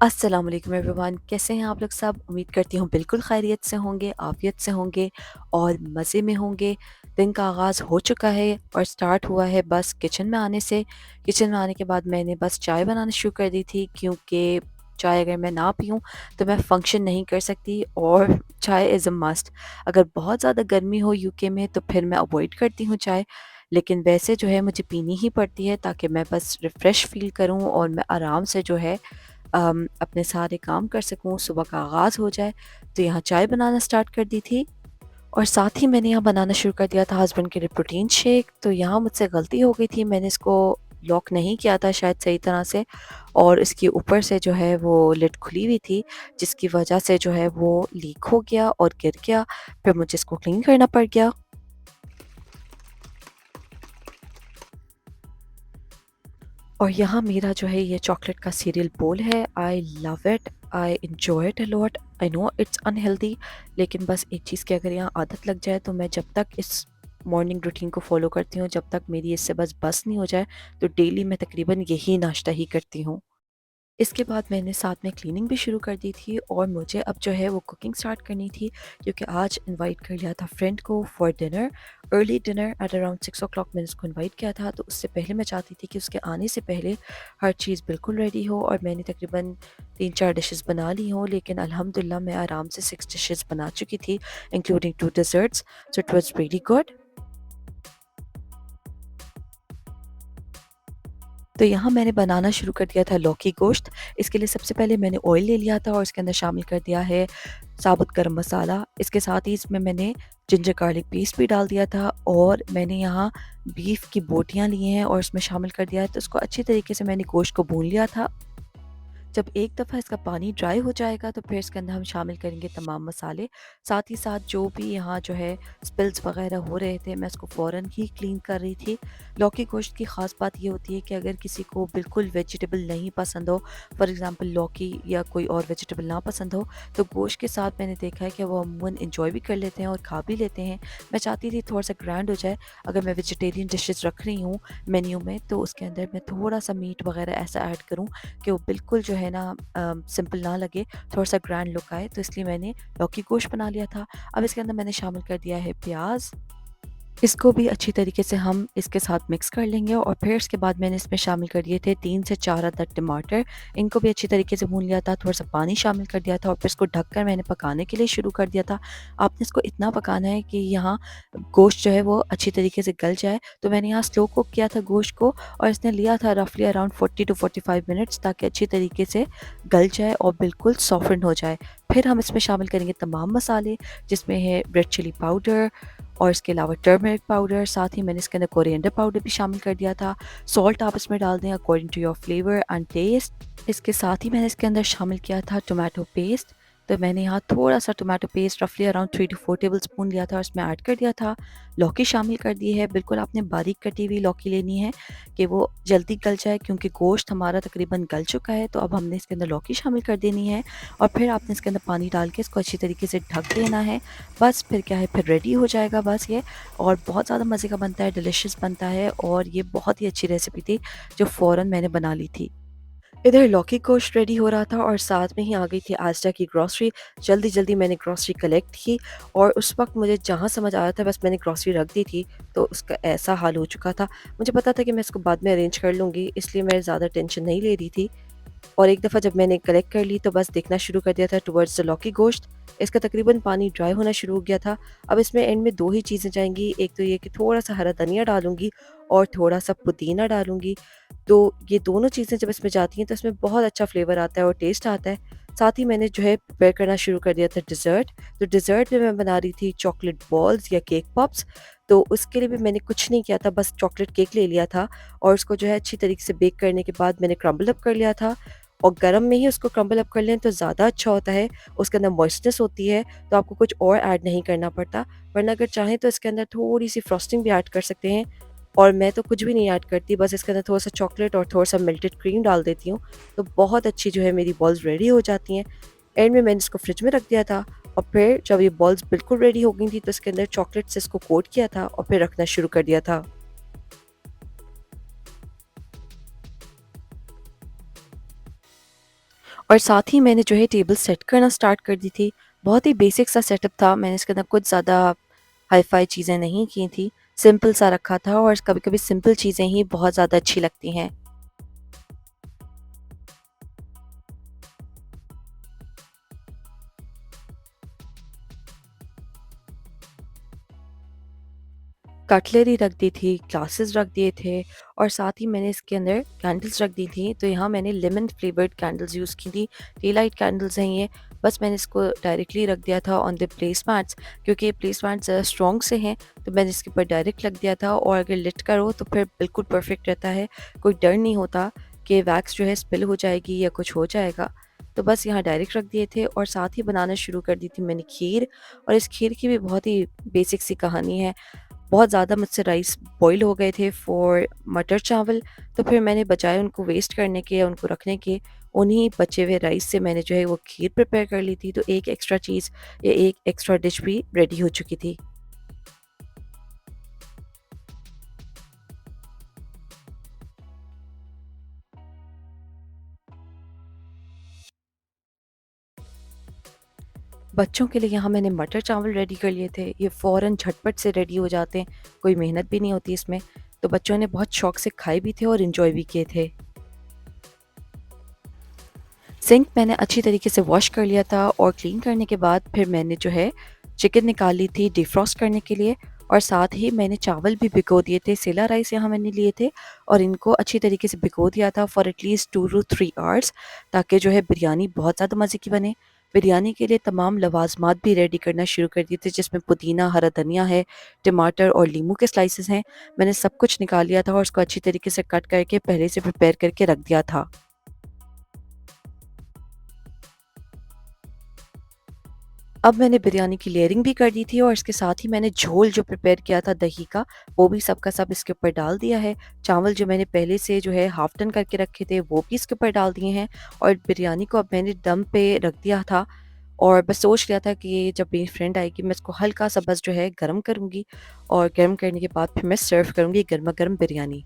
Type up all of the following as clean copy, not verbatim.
अस्सलाम वालेकुम एवरीवन, कैसे हैं आप लोग सब। उम्मीद करती हूँ बिल्कुल खैरियत से होंगे, आफ़ियत से होंगे और मज़े में होंगे। दिन का आगाज़ हो चुका है और स्टार्ट हुआ है बस किचन में आने से। किचन में आने के बाद मैंने बस चाय बनाना शुरू कर दी थी, क्योंकि चाय अगर मैं ना पीऊँ तो मैं फ़ंक्शन नहीं कर सकती और चाय इज़ अ मस्ट। अगर बहुत ज़्यादा गर्मी हो यूके में तो फिर मैं अवॉइड करती हूँ चाय, लेकिन वैसे जो है मुझे पीनी ही पड़ती है ताकि मैं बस रिफ़्रेश फ़ील करूँ और मैं आराम से जो है अपने सारे काम कर सकूँ, सुबह का आगाज़ हो जाए। तो यहाँ चाय बनाना स्टार्ट कर दी थी और साथ ही मैंने यहाँ बनाना शुरू कर दिया था हस्बैंड के लिए प्रोटीन शेक। तो यहाँ मुझसे गलती हो गई थी, मैंने इसको लॉक नहीं किया था शायद सही तरह से, और इसके ऊपर से जो है वो लिड खुली हुई थी, जिसकी वजह से जो है वो लीक हो गया और गिर गया। फिर मुझे इसको क्लीन करना पड़ गया। और यहाँ मेरा जो है ये चॉकलेट का सीरियल बोल है। I love it, I enjoy it a lot. I know it's unhealthy, लेकिन बस एक चीज़ की अगर यहाँ आदत लग जाए तो मैं जब तक इस मॉर्निंग रूटीन को फॉलो करती हूँ, जब तक मेरी इससे बस नहीं हो जाए, तो डेली मैं तकरीबन यही नाश्ता ही करती हूँ। इसके बाद मैंने साथ में क्लीनिंग भी शुरू कर दी थी और मुझे अब जो है वो कुकिंग स्टार्ट करनी थी, क्योंकि आज इनवाइट कर लिया था फ्रेंड को for dinner. Early dinner at around 6 o'clock मैंने उसको इनवाइट किया था, तो उससे पहले मैं चाहती थी कि उसके आने से पहले हर चीज़ बिल्कुल रेडी हो। और मैंने तकरीबन 3-4 डिशेस बना ली हों, लेकिन अल्हम्दुलिल्लाह मैं आराम से 6 डिशेस बना चुकी थी, including 2 desserts. So it was really good. तो यहाँ मैंने बनाना शुरू कर दिया था लौकी गोश्त। इसके लिए सबसे पहले मैंने ऑयल ले लिया था और इसके अंदर शामिल कर दिया है साबुत गरम मसाला। इसके साथ ही इसमें मैंने जिंजर गार्लिक पेस्ट भी डाल दिया था और मैंने यहाँ बीफ की बोटियाँ ली हैं और इसमें शामिल कर दिया है। तो इसको अच्छी तरीके से मैंने गोश्त को भून लिया था। जब एक दफ़ा इसका पानी ड्राई हो जाएगा तो फिर इसके अंदर हम शामिल करेंगे तमाम मसाले। साथ ही साथ जो भी यहाँ जो है स्पिल्स वग़ैरह हो रहे थे, मैं इसको फ़ौरन ही क्लीन कर रही थी। लौकी गोश्त की ख़ास बात ये होती है कि अगर किसी को बिल्कुल वेजिटेबल नहीं पसंद हो, फ़ॉर एग्ज़ाम्पल लौकी या कोई और वेजिटेबल ना पसंद हो, तो गोश्त के साथ मैंने देखा है कि वो अमूमन एन्जॉय भी कर लेते हैं और खा भी लेते हैं। मैं चाहती थी थोड़ा-सा ग्रैंड हो जाए। अगर मैं वेजिटेरियन डिशेज़ रख रही हूँ मेन्यू में, तो उसके अंदर मैं थोड़ा-सा मीट वग़ैरह ऐसा ऐड करूँ कि वो बिल्कुल जो है ना सिंपल ना लगे, थोड़ा-सा ग्रैंड लुक आए। तो इसलिए मैंने लौकी गोश्त बना लिया था। अब इसके अंदर मैंने शामिल कर दिया है प्याज़। इसको भी अच्छी तरीके से हम इसके साथ मिक्स कर लेंगे और फिर इसके बाद मैंने इसमें शामिल कर दिए थे 3 से 4 अदद टमाटर। इनको भी अच्छी तरीके से भून लिया था, थोड़ा-सा पानी शामिल कर दिया था और फिर इसको ढककर मैंने पकाने के लिए शुरू कर दिया था। आपने इसको इतना पकाना है कि यहाँ गोश्त जो है वो अच्छी तरीके से गल जाए। तो मैंने यहाँ स्लो कुक किया था गोश्त को और इसने लिया था रफली अराउंड 40 टू 45 मिनट्स, ताकि अच्छी तरीके से गल जाए और बिल्कुल सॉफ्टन हो जाए। फिर हम इसमें शामिल करेंगे तमाम मसाले, जिसमें है रेड चिली पाउडर और इसके अलावा टर्मरिक पाउडर। साथ ही मैंने इसके अंदर कोरिएंडर पाउडर भी शामिल कर दिया था। सॉल्ट आप इसमें डाल दें according to your flavour and taste. इसके साथ ही मैंने इसके अंदर शामिल किया था टोमेटो पेस्ट। तो मैंने यहाँ थोड़ा-सा टोमेटो पेस्ट रफली अराउंड 3 टू 4 टेबलस्पून लिया था और इसमें ऐड कर दिया था। लौकी शामिल कर दी है। बिल्कुल आपने बारीक कटी हुई लौकी लेनी है कि वो जल्दी गल जाए, क्योंकि गोश्त हमारा तकरीबन गल चुका है। तो अब हमने इसके अंदर लौकी शामिल कर देनी है और फिर आपने इसके अंदर पानी डाल के इसको अच्छी तरीके से ढक देना है। बस फिर क्या है, फिर रेडी हो जाएगा बस ये। और बहुत ज़्यादा मज़े का बनता है, डिलिशियस बनता है और ये बहुत ही अच्छी रेसिपी थी जो फ़ौरन मैंने बना ली थी। इधर लौकी गोश्त रेडी हो रहा था और साथ में ही आ गई थी आस्टा की ग्रॉसरी। जल्दी-जल्दी मैंने ग्रॉसरी कलेक्ट की और उस वक़्त मुझे जहाँ समझ आया था बस मैंने ग्रॉसरी रख दी थी, तो उसका ऐसा हाल हो चुका था। मुझे पता था कि मैं इसको बाद में अरेंज कर लूँगी, इसलिए मैं ज़्यादा टेंशन नहीं ले रही थी। और एक दफ़ा जब मैंने कलेक्ट कर ली तो बस देखना शुरू कर दिया था टुवर्ड्स द लौकी गोश्त। इसका तकरीबन पानी ड्राई होना शुरू हो गया था। अब इसमें एंड में 2 ही चीज़ें जाएँगी, एक तो ये कि थोड़ा-सा हरा धनिया डालूँगी और थोड़ा-सा पुदीना डालूँगी। तो ये दोनों चीज़ें जब इसमें जाती हैं तो इसमें बहुत अच्छा फ्लेवर आता है और टेस्ट आता है। साथ ही मैंने जो है प्रिपेयर करना शुरू कर दिया था डिज़र्ट। तो डिज़र्ट में मैं बना रही थी चॉकलेट बॉल्स या केक पॉप्स। तो उसके लिए भी मैंने कुछ नहीं किया था, बस चॉकलेट केक ले लिया था और उसको जो है अच्छी तरीके से बेक करने के बाद मैंने क्रम्बल अप कर लिया था और गरम में ही उसको क्रम्बल अप कर लें तो ज़्यादा अच्छा होता है। उसके अंदर मॉइस्चनेस होती है तो आपको कुछ और ऐड नहीं करना पड़ता। वरना अगर चाहें तो इसके अंदर थोड़ी-सी फ्रॉस्टिंग भी ऐड कर सकते हैं और मैं तो कुछ भी नहीं ऐड करती, बस इसके अंदर थोड़ा-सा चॉकलेट और थोड़ा-सा मेल्टेड क्रीम डाल देती हूँ। तो बहुत अच्छी जो है मेरी बॉल्स रेडी हो जाती हैं। एंड में मैंने इसको फ्रिज में रख दिया था और फिर जब ये बॉल्स बिल्कुल रेडी हो गई थी तो इसके अंदर चॉकलेट से इसको कोट किया था और फिर रखना शुरू कर दिया था। और साथ ही मैंने जो है टेबल सेट करना स्टार्ट कर दी थी। बहुत ही बेसिक सा सेटअप था, मैंने इसके अंदर कुछ ज़्यादा हाई-फाई चीज़ें नहीं की थी, सिंपल सा रखा था और कभी-कभी सिंपल चीज़ें ही बहुत ज़्यादा अच्छी लगती हैं। कटलरी रख दी थी, ग्लासेस रख दिए थे और साथ ही मैंने इसके अंदर कैंडल्स रख दी थी। तो यहाँ मैंने लेमन फ्लेवर्ड कैंडल्स यूज़ की थी, टी लाइट कैंडल्स हैं ये। बस मैंने इसको डायरेक्टली रख दिया था ऑन द प्लेस मैट्स, क्योंकि ये प्लेस मैट्स ज़रा स्ट्रॉन्ग से हैं, तो मैंने इसके ऊपर डायरेक्ट रख दिया था और अगर लिट करो तो फिर बिल्कुल परफेक्ट रहता है। कोई डर नहीं होता कि वैक्स जो है स्पिल हो जाएगी या कुछ हो जाएगा। तो बस यहाँ डायरेक्ट रख दिए थे और साथ ही बनाना शुरू कर दी थी मैंने खीर। और इस खीर की भी बहुत ही बेसिक सी कहानी है। बहुत ज़्यादा मुझसे राइस बॉयल हो गए थे फॉर मटर चावल, तो फिर मैंने बजाय उनको वेस्ट करने के या उनको रखने के, उन्हीं बचे हुए राइस से मैंने जो है वो खीर प्रिपेयर कर ली थी। तो एक एक्स्ट्रा चीज़ या एक एक्स्ट्रा डिश भी रेडी हो चुकी थी। बच्चों के लिए यहाँ मैंने मटर चावल रेडी कर लिए थे। ये फ़ौरन झटपट से रेडी हो जाते हैं, कोई मेहनत भी नहीं होती इसमें। तो बच्चों ने बहुत शौक से खाए भी थे और एन्जॉय भी किए थे। सिंक मैंने अच्छी तरीके से वॉश कर लिया था और क्लीन करने के बाद फिर मैंने जो है चिकन निकाल ली थी डिफ्रॉस्ट करने के लिए और साथ ही मैंने चावल भी भिगो दिए थे। सेला राइस यहाँ मैंने लिए थे और इनको अच्छी तरीके से भिगो दिया था फॉर एटलीस्ट 2 टू 3 आवर्स, ताकि जो है बिरयानी बहुत ज़्यादा मज़े की बने। बिरयानी के लिए तमाम लवाज़मात भी रेडी करना शुरू कर दिए थे, जिसमें पुदीना, हरा धनिया है, टमाटर और लीमू के स्लाइसेस हैं। मैंने सब कुछ निकाल लिया था और उसको अच्छी तरीके से कट करके पहले से प्रिपेयर करके रख दिया था। अब मैंने बिरयानी की लेयरिंग भी कर दी थी और इसके साथ ही मैंने झोल जो प्रिपेयर किया था दही का, वो भी सब का सब इसके ऊपर डाल दिया है। चावल जो मैंने पहले से जो है हाफ डन करके रखे थे, वो भी इसके ऊपर डाल दिए हैं और बिरयानी को अब मैंने दम पे रख दिया था और बस सोच लिया था कि जब मेरी फ्रेंड आएगी मैं इसको हल्का-सा बस जो है गरम करूँगी और गरम करने के बाद फिर मैं सर्व करूँगी गरमा-गरम बिरयानी।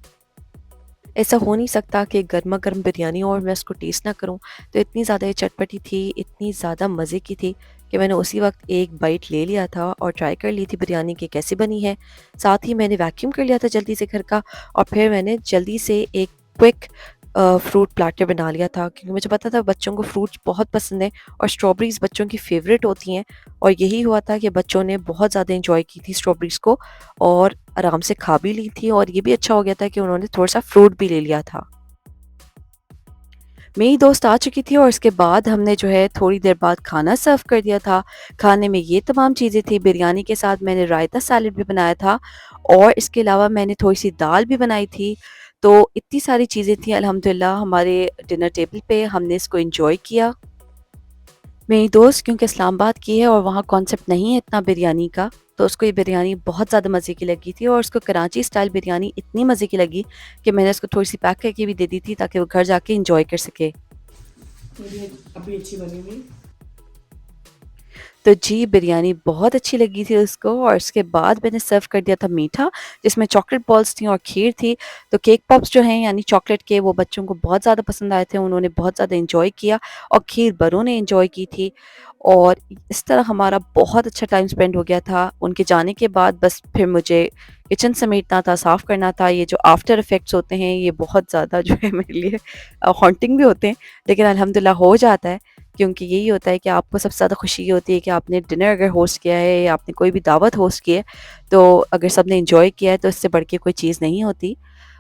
ऐसा हो नहीं सकता कि गरमा-गरम बिरयानी हो और मैं उसको टेस्ट ना करूँ। तो इतनी ज़्यादा ये चटपटी थी, इतनी ज़्यादा मज़े की थी कि मैंने उसी वक़्त एक बाइट ले लिया था और ट्राई कर ली थी बिरयानी कि कैसी बनी है। साथ ही मैंने वैक्यूम कर लिया था जल्दी से घर का और फिर मैंने जल्दी से एक क्विक फ्रूट प्लैटर बना लिया था, क्योंकि मुझे पता था बच्चों को फ्रूट्स बहुत पसंद है और स्ट्रॉबेरीज़ बच्चों की फ़ेवरेट होती हैं। और यही हुआ था कि बच्चों ने बहुत ज़्यादा एन्जॉय की थी स्ट्रॉबेरीज़ को और आराम से खा भी ली थी और ये भी अच्छा हो गया था कि उन्होंने थोड़ा-सा फ्रूट भी ले लिया था। मेरी दोस्त आ चुकी थी और उसके बाद हमने जो है थोड़ी देर बाद खाना सर्व कर दिया था। खाने में ये तमाम चीज़ें थी, बिरयानी के साथ मैंने रायता सैलेड भी बनाया था और इसके अलावा मैंने थोड़ी-सी दाल भी बनाई थी। तो इतनी सारी चीज़ें थी अल्हम्दुलिल्लाह हमारे डिनर टेबल पे, हमने इसको एन्जॉय किया। मेरी दोस्त क्योंकि इस्लामाबाद की है और वहाँ कॉन्सेप्ट नहीं है इतना बिरयानी का, तो उसको ये बिरयानी बहुत ज़्यादा मज़े की लगी थी और उसको कराची स्टाइल बिरयानी इतनी मज़े की लगी कि मैंने उसको थोड़ी-सी पैक करके भी दे दी थी ताकि वो घर जाके एन्जॉय कर सके। मेरी अभी अच्छी बनी हुई। तो जी, बिरयानी बहुत अच्छी लगी थी उसको और उसके बाद मैंने सर्व कर दिया था मीठा, जिसमें चॉकलेट बॉल्स थी और खीर थी। तो केक पॉप्स जो हैं यानी चॉकलेट के, वो बच्चों को बहुत ज़्यादा पसंद आए थे, उन्होंने बहुत ज़्यादा एन्जॉय किया और खीर बड़ों ने एन्जॉय की थी। और इस तरह हमारा बहुत अच्छा टाइम स्पेंड हो गया था। उनके जाने के बाद बस फिर मुझे किचन समेटना था, साफ़ करना था। ये जो आफ्टर इफ़ेक्ट्स होते हैं ये बहुत ज़्यादा जो है मेरे लिए हॉन्टिंग भी होते हैं, लेकिन अल्हम्दुलिल्लाह हो जाता है, क्योंकि यही होता है कि आपको सबसे ज़्यादा खुशी ये होती है कि आपने डिनर अगर होस्ट किया है या आपने कोई भी दावत होस्ट की है, तो अगर सबने एन्जॉय किया है तो इससे बढ़ के कोई चीज़ नहीं होती।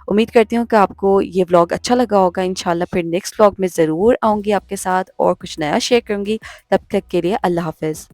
उम्मीद करती हूँ कि आपको ये व्लॉग अच्छा लगा होगा। इंशाल्लाह फिर नेक्स्ट व्लॉग में ज़रूर आऊँगी आपके साथ और कुछ नया शेयर करूँगी। तब तक के लिए अल्लाह हाफ़िज़।